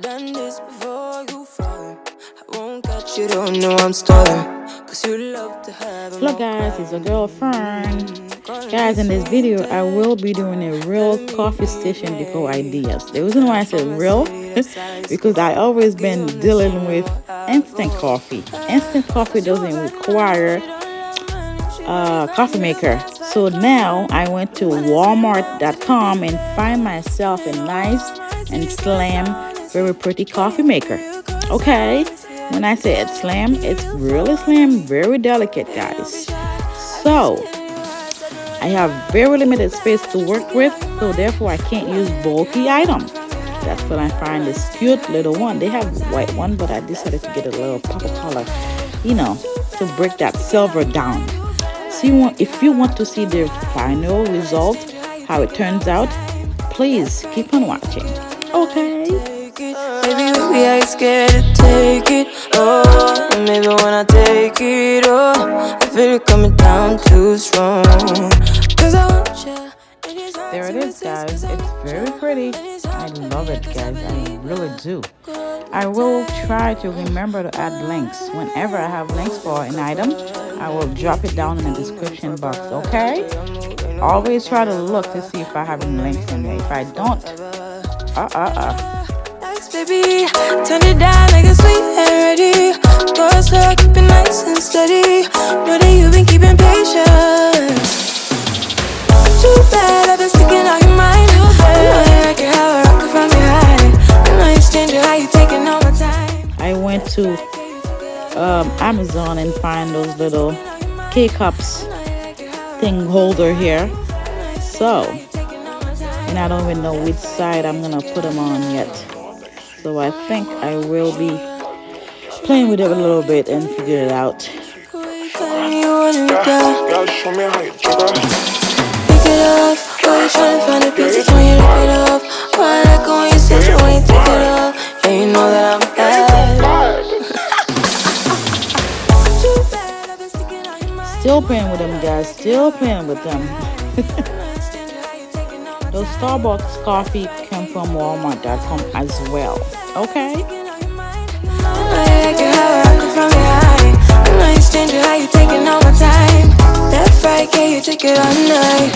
done this before you fall. I won't catch you, don't know I'm stalling. Cause you love to have Hello guys, it's your girl Ferne. Guys, in this video I will be doing a real coffee station decor ideas. The reason why I said real because I always been dealing with instant coffee. Instant coffee doesn't require a coffee maker. So now I went to walmart.com and find myself a nice and slim, very pretty coffee maker. Okay, when I say it's slim, it's really slim, very delicate, guys. So I have very limited space to work with, so therefore I can't use bulky items. That's when I find this cute little one. They have white one, but I decided to get a little pop color, to break that silver down. So if you want to see the final result, how it turns out, please keep on watching. Okay. Maybe we are scared to take it. Oh, and maybe when I take it, oh, I feel it coming down too strong. Cause I want you. There it is, guys. It's very pretty. I love it, guys. I really do. I will try to remember to add links. Whenever I have links for an item, I will drop it down in the description box, okay? Always try to look to see if I have any links in there. If I don't, Baby, turn it down like a sweet and ready. Go slow, keep it nice and steady. Know that you've been keeping patience. Too bad I've been sticking out your mind. I know you like it how I rock it from behind. I know you stand how you taking all my time. I went to Amazon and find those little K-cups thing holder here. So, and I don't even know which side I'm gonna put them on yet. So I think I will be playing with it a little bit and figure it out. Girl, show me how you do that. Pick it up, boy, you tryna find the pieces when you rip it off. Why I like when you sit you when you take it off. And you know that I'm bad. Still playing with them, guys. Still playing with them. Those Starbucks coffee come from Walmart.com as well. Okay? How you taking all my time? That fright, can you take it all night?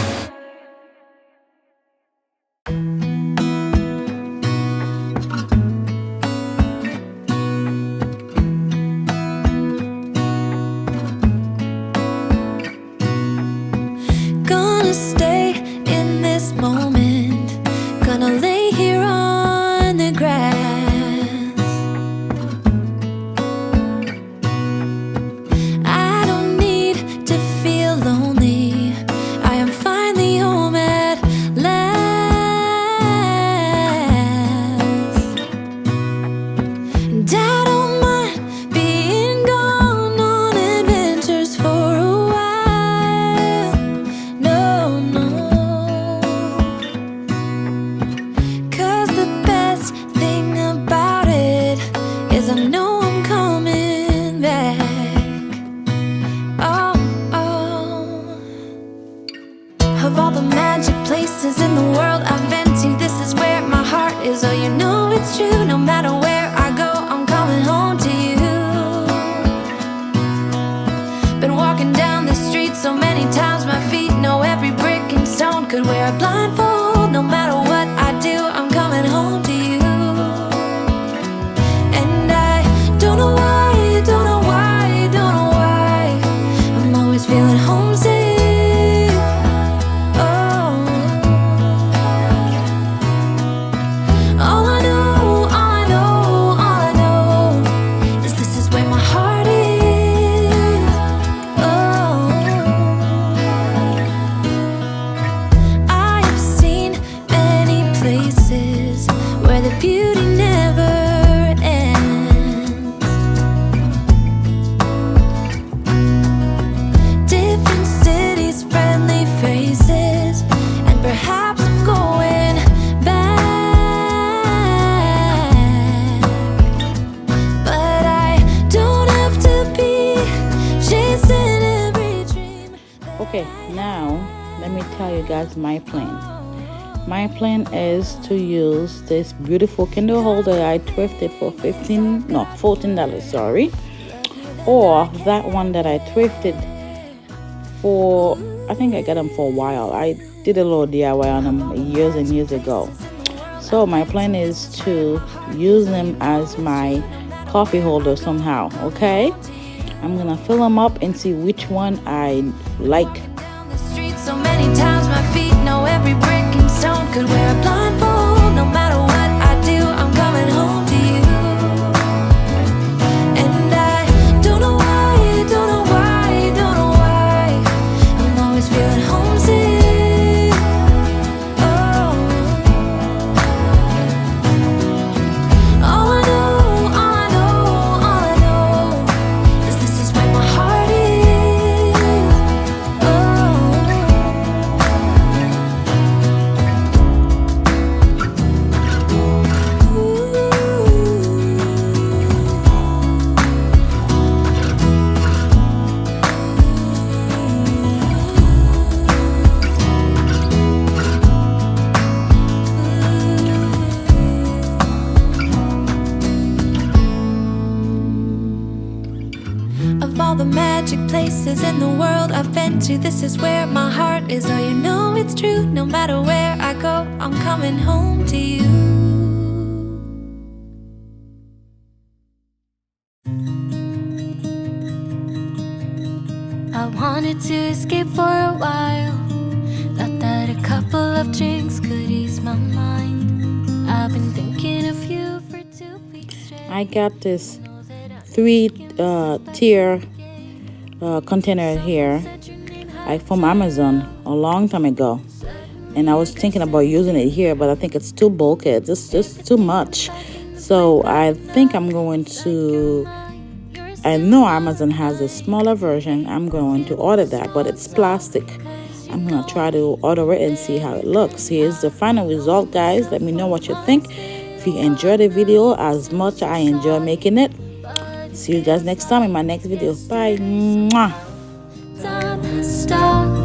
Gonna stay in this moment. Gonna lay here on the grass. I don't need to feel lonely. I am finally home at last. And I don't mind being gone on adventures for a while. No, no. Cause the best thing about it is I know I'm coming back. Oh, oh. Of all the magic places in the world I've been to, this is where my heart is. Oh, you know it's true. No matter where I go, I'm coming home to you. Been walking down the street so many times, my feet know every brick and stone. Could wear a blindfold. No matter what I do, I'm coming home to you. And I don't know why, don't know why, don't know why I'm always feeling homesick. Oh, all I know, all I know, all I know is this is where my heart is. Oh, I have seen many places where the beauty never ends. Different cities, friendly faces, and perhaps I'm going back. But I don't have to be chasing every dream. Okay, now let me tell you guys my plan. My plan is to use this beautiful candle holder I thrifted for $14, sorry, or that one that I thrifted for, I think I got them for a while. I did a little DIY on them years and years ago. So my plan is to use them as my coffee holder somehow, okay? I'm gonna fill them up and see which one I like. Down the street so many times my feet know every brick and stone. Could wear a blindfold, no matter what I do, I'm coming home to you. And I don't know why, don't know why, don't know why, I'm always feeling homesick. Oh, all I know, all I know, all I know is this is where my heart is. Of all the magic places in the world I've been to, this is where my heart is. Oh, you know it's true. No matter where I go, I'm coming home to you. I wanted to escape for a while. Thought that a couple of drinks could ease my mind. I've been thinking of you for 2 weeks straight. I got this 3-tier container here from Amazon a long time ago, and I was thinking about using it here, but I think it's too bulky. It's just too much. So I think I'm going to, I know Amazon has a smaller version. I'm going to order that, but it's plastic. I'm gonna try to order it and see how it looks. Here's the final result, guys. Let me know what you think. If you enjoyed the video as much I enjoy making it, see you guys next time in my next video. Bye. Mwah. Time has stopped.